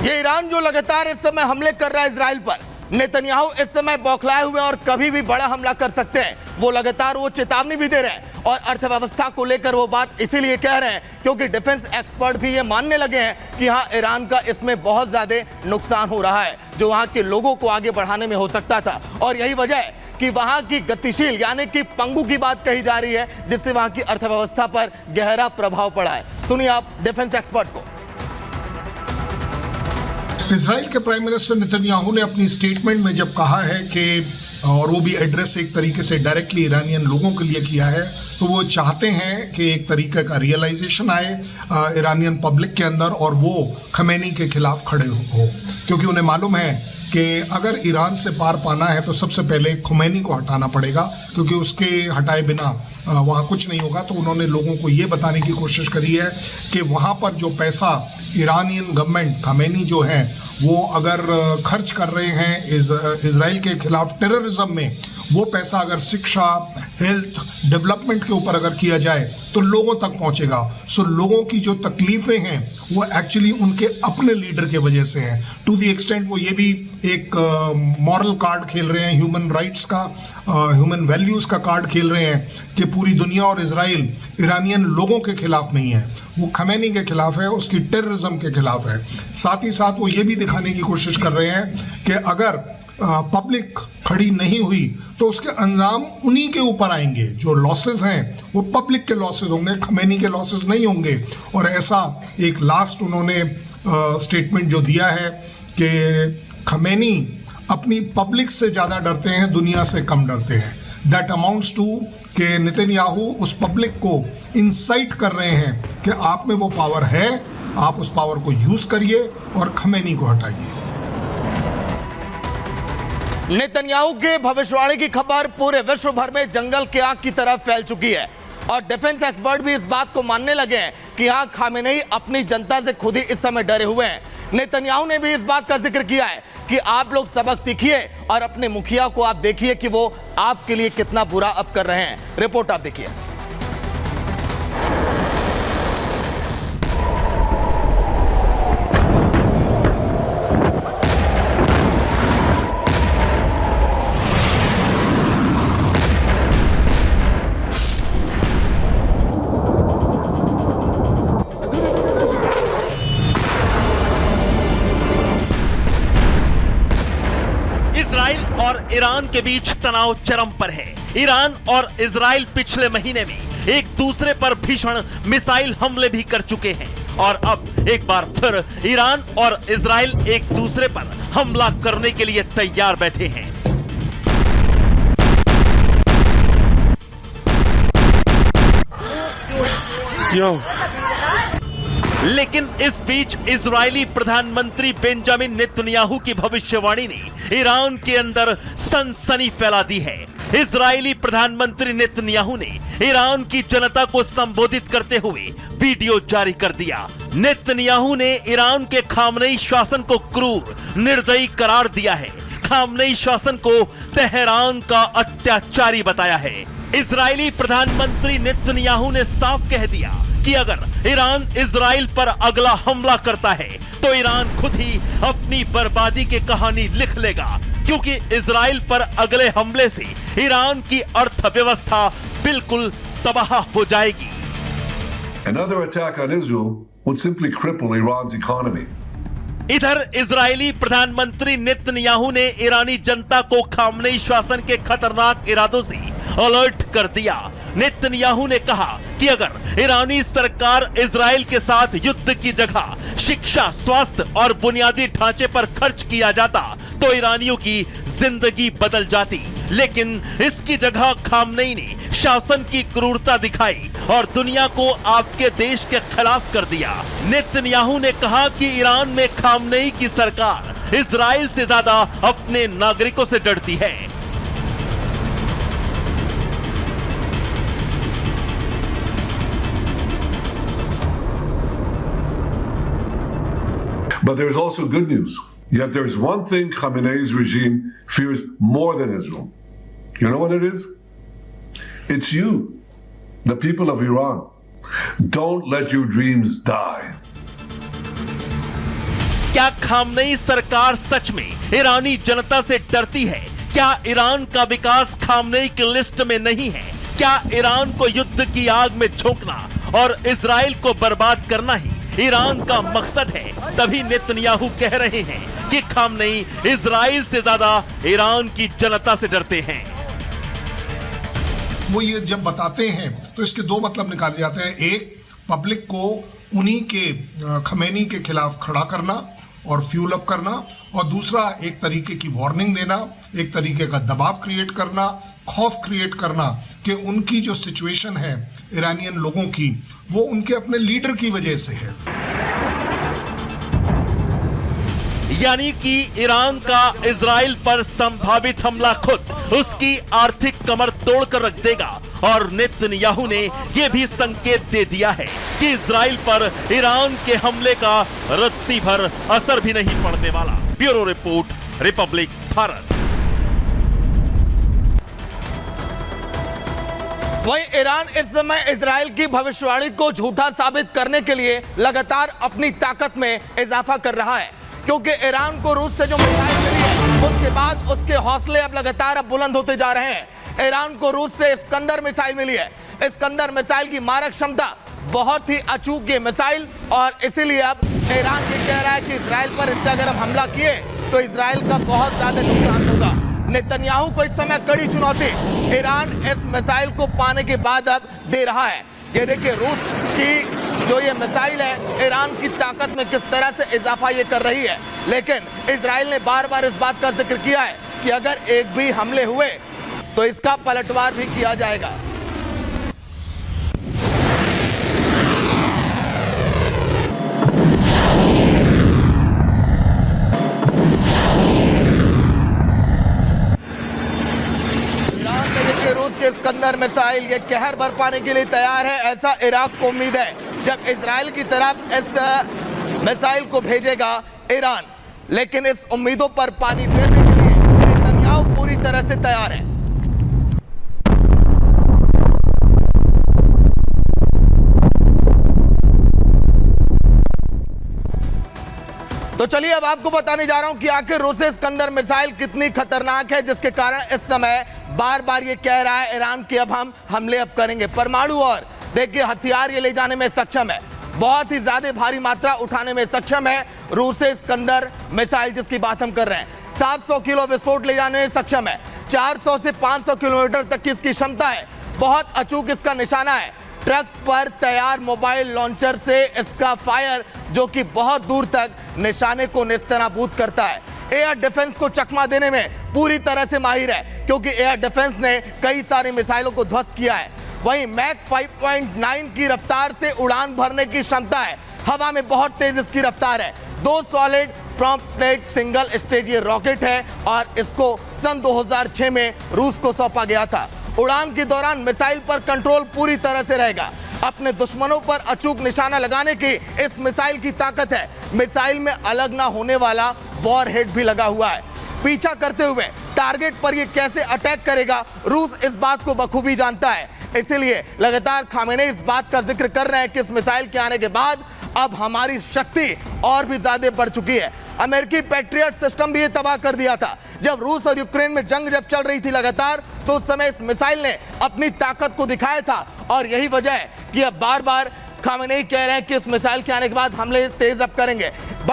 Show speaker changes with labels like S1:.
S1: ये ईरान जो लगातार इस समय हमले कर रहा है इजराइल पर, नेतन्याहू इस समय बौखलाए हुए और कभी भी बड़ा हमला कर सकते हैं। वो लगातार वो चेतावनी भी दे रहे हैं और अर्थव्यवस्था को लेकर वो बात इसीलिए कह रहे हैं क्योंकि डिफेंस एक्सपर्ट भी ये मानने लगे हैं कि हाँ, ईरान का इसमें बहुत ज्यादा नुकसान हो रहा है जो वहां के लोगों को आगे बढ़ाने में हो सकता था। और यही वजह है कि वहां की गतिशील यानी कि पंगु की बात कही जा रही है जिससे वहां की अर्थव्यवस्था पर गहरा प्रभाव पड़ा है। सुनिए आप डिफेंस एक्सपर्ट को।
S2: इजराइल के प्राइम मिनिस्टर नेतन्याहू ने अपनी स्टेटमेंट में जब कहा है कि, और वो भी एड्रेस एक तरीके से डायरेक्टली ईरानियन लोगों के लिए किया है, तो वो चाहते हैं कि एक तरीके का रियलाइजेशन आए ईरानियन पब्लिक के अंदर और वो खमेनी के खिलाफ खड़े हो, क्योंकि उन्हें मालूम है कि अगर ईरान से पार पाना है तो सबसे पहले खुमैनी को हटाना पड़ेगा, क्योंकि उसके हटाए बिना वहाँ कुछ नहीं होगा। तो उन्होंने लोगों को ये बताने की कोशिश करी है कि वहाँ पर जो पैसा ईरानियन गवर्नमेंट खमेनी जो है वो अगर खर्च कर रहे हैं इजराइल के खिलाफ टेररिज्म में, वो पैसा अगर शिक्षा, हेल्थ, डेवलपमेंट के ऊपर अगर किया जाए तो लोगों तक पहुंचेगा। सो लोगों की जो तकलीफें हैं वो एक्चुअली उनके अपने लीडर के वजह से हैं। टू द एक्सटेंट वो ये भी एक मॉरल कार्ड खेल रहे हैं, ह्यूमन राइट्स का, ह्यूमन वैल्यूज का कार्ड खेल रहे हैं कि पूरी दुनिया और इजराइल ईरानियन लोगों के खिलाफ नहीं है, वो खमेनी के खिलाफ है, उसकी टेररिज्म के खिलाफ है। साथ ही साथ वो ये भी दिखाने की कोशिश कर रहे हैं कि अगर पब्लिक खड़ी नहीं हुई तो उसके अंजाम उन्हीं के ऊपर आएंगे। जो लॉसेस हैं वो पब्लिक के लॉसेस होंगे, खमेनी के लॉसेस नहीं होंगे। और ऐसा एक लास्ट उन्होंने स्टेटमेंट जो दिया है कि खमेनी अपनी पब्लिक से ज़्यादा डरते हैं, दुनिया से कम डरते हैं। दैट अमाउंट्स टू कि नेतन्याहू उस पब्लिक को इंसाइट कर रहे हैं कि आप में वो पावर है, आप उस पावर को यूज़ करिए और खमेनी को हटाइए।
S1: नेतन्याहू के भविष्यवाणी की खबर पूरे विश्व भर में जंगल की आग की तरह फैल चुकी है और डिफेंस एक्सपर्ट भी इस बात को मानने लगे हैं कि हाँ, खामेनेई अपनी जनता से खुद ही इस समय डरे हुए हैं। नेतन्याहू ने भी इस बात का जिक्र किया है कि आप लोग सबक सीखिए और अपने मुखिया को आप देखिए कि वो आपके लिए कितना बुरा अब कर रहे हैं। रिपोर्ट आप देखिए।
S3: और ईरान के बीच तनाव चरम पर है। ईरान और इजराइल पिछले महीने में एक दूसरे पर भीषण मिसाइल हमले भी कर चुके हैं और अब एक बार फिर ईरान और इजराइल एक दूसरे पर हमला करने के लिए तैयार बैठे हैं। लेकिन इस बीच इजरायली प्रधानमंत्री बेंजामिन नेतन्याहू की भविष्यवाणी ने ईरान के अंदर सनसनी फैला दी है। इजरायली प्रधानमंत्री नेतन्याहू ने ईरान की जनता को संबोधित करते हुए वीडियो जारी कर दिया। नेतन्याहू ने ईरान के खामनेई शासन को क्रूर, निर्दयी करार दिया है। खामनेई शासन को तेहरान का अत्याचारी बताया है। इजरायली प्रधानमंत्री नेतन्याहू ने साफ कह दिया कि अगर ईरान इजराइल पर अगला हमला करता है तो ईरान खुद ही अपनी बर्बादी की कहानी लिख लेगा, क्योंकि इजराइल पर अगले हमले से ईरान की अर्थव्यवस्था बिल्कुल तबाह हो जाएगी।
S4: Another attack on Israel would simply cripple Iran's economy.
S3: इधर इजरायली प्रधानमंत्री नेतन्याहू ने ईरानी जनता को खामनेई शासन के खतरनाक इरादों से अलर्ट कर दिया। नेतन्याहू ने कहा कि अगर ईरानी सरकार इजराइल के साथ युद्ध की जगह शिक्षा, स्वास्थ्य और बुनियादी ढांचे पर खर्च किया जाता तो ईरानियों की जिंदगी बदल जाती, लेकिन इसकी जगह खामनेई ने शासन की क्रूरता दिखाई और दुनिया को आपके देश के खिलाफ कर दिया। नेतन्याहू ने कहा कि ईरान में खामनेई की सरकार इजराइल से ज्यादा अपने नागरिकों से डरती है।
S4: But there's also good news. Yet there's one thing Khamenei's regime fears more than Israel. You know what it is? It's you, the people of Iran. Don't let your dreams die.
S3: क्या Khamenei सरकार सच में ईरानी जनता से डरती है? क्या Iran का विकास Khamenei की list में नहीं है? क्या ईरान को युद्ध की आग में झोंकना और इजराइल को बर्बाद करना ही ईरान का मकसद है? तभी नेतन्याहू कह रहे हैं कि खामनेई इजराइल से ज्यादा ईरान की जनता से डरते हैं।
S2: वो ये जब बताते हैं तो इसके दो मतलब निकाले जाते हैं। एक, पब्लिक को उन्हीं के खमेनी के खिलाफ खड़ा करना और फ्यूल अप करना, और दूसरा एक तरीके की वार्निंग देना, एक तरीके का दबाव क्रिएट करना, खौफ क्रिएट करना कि उनकी जो सिचुएशन है ईरानियन लोगों की, वो उनके अपने लीडर की वजह से है।
S3: यानी कि ईरान का इजराइल पर संभावित हमला खुद उसकी आर्थिक कमर तोड़कर रख देगा, और नेतन्याहू ने यह भी संकेत दे दिया है कि इजराइल पर ईरान के हमले का रत्ती भर असर भी नहीं पड़ने वाला। Bureau report, Republic Bharat.
S1: वहीं ईरान इस समय इजराइल की भविष्यवाणी को झूठा साबित करने के लिए लगातार अपनी ताकत में इजाफा कर रहा है, क्योंकि ईरान को रूस से जो मिसाइल मिली है उसके बाद उसके हौसले अब लगातार बुलंद होते जा रहे हैं। ईरान को रूस से इस्कंदर मिसाइल मिली है। इस्कंदर मिसाइल की मारक क्षमता बहुत ही अचूक ये मिसाइल, और इसीलिए अब ईरान ये कह रहा है कि इजराइल पर इससे अगर हम हमला किए तो इजराइल का बहुत ज्यादा नुकसान होगा। नेतन्याहू को इस समय कड़ी चुनौती ईरान इस मिसाइल को पाने के बाद अब दे रहा है। ये देखिए रूस की जो ये मिसाइल है ईरान की ताकत में किस तरह से इजाफा ये कर रही है, लेकिन इजराइल ने बार बार इस बात का जिक्र किया है कि अगर एक भी हमले हुए तो इसका पलटवार भी किया जाएगा। ईरान ने देखिए रूस के इस्कंदर मिसाइल ये कहर बरपाने के लिए तैयार है, ऐसा इराक को उम्मीद है जब इजराइल की तरफ इस मिसाइल को भेजेगा ईरान। लेकिन इस उम्मीदों पर पानी फेरने के लिए नेतन्याहू पूरी तरह से तैयार है। तो चलिए अब आपको बताने जा रहा हूं कि आखिर रूसी इस्कंदर मिसाइल कितनी खतरनाक है, जिसके कारण इस समय बार बार ये कह रहा है ईरान की अब हम हमले अब करेंगे। परमाणु और देखिए हथियार ये ले जाने में सक्षम है, बहुत ही ज्यादा भारी मात्रा उठाने में सक्षम है रूसी इस्कंदर मिसाइल जिसकी बात हम कर रहे हैं। 700 किलो विस्फोट ले जाने में सक्षम है, 400 से 500 किलोमीटर तक की इसकी क्षमता है, बहुत अचूक इसका निशाना है। ट्रक पर तैयार मोबाइल लॉन्चर से इसका फायर जो कि बहुत दूर तक निशाने को नेस्तनाबूद करता है। एयर डिफेंस को चकमा देने में पूरी तरह से माहिर है, क्योंकि एयर डिफेंस ने कई सारी मिसाइलों को ध्वस्त किया है। वहीं मैक 5.9 की रफ्तार से उड़ान भरने की क्षमता है, हवा में बहुत तेज इसकी रफ्तार है। 2 सॉलिड प्रॉम्प्टेड सिंगल स्टेज ये रॉकेट है और इसको सन 2006 में रूस को सौंपा गया था। उड़ान के दौरान मिसाइल पर कंट्रोल पूरी तरह से रहेगा। अपने दुश्मनों पर अचूक निशाना लगाने की इस मिसाइल की ताकत है। मिसाइल में अलग ना होने वाला वॉरहेड भी लगा हुआ है। पीछा करते हुए टारगेट पर ये कैसे अटैक करेगा रूस इस बात को बखूबी जानता है। इसीलिए लगातार खामेनेई इस बात का जिक्र कर रहे हैं कि इस मिसाइल के आने के बाद अब हमारी शक्ति और भी ज्यादा बढ़ चुकी है। अमेरिकी पैट्रियट सिस्टम भी ये तबाह कर दिया था। जब रूस और यूक्रेन में जंग जब चल रही थी लगातार, तो उस समय इस मिसाइल ने अपनी ताकत को दिखाया था, और यही वजह है कि अब बार बार खामेनेई कह रहे हैं कि इस मिसाइल के आने के बाद हमले तेज अब करेंगे।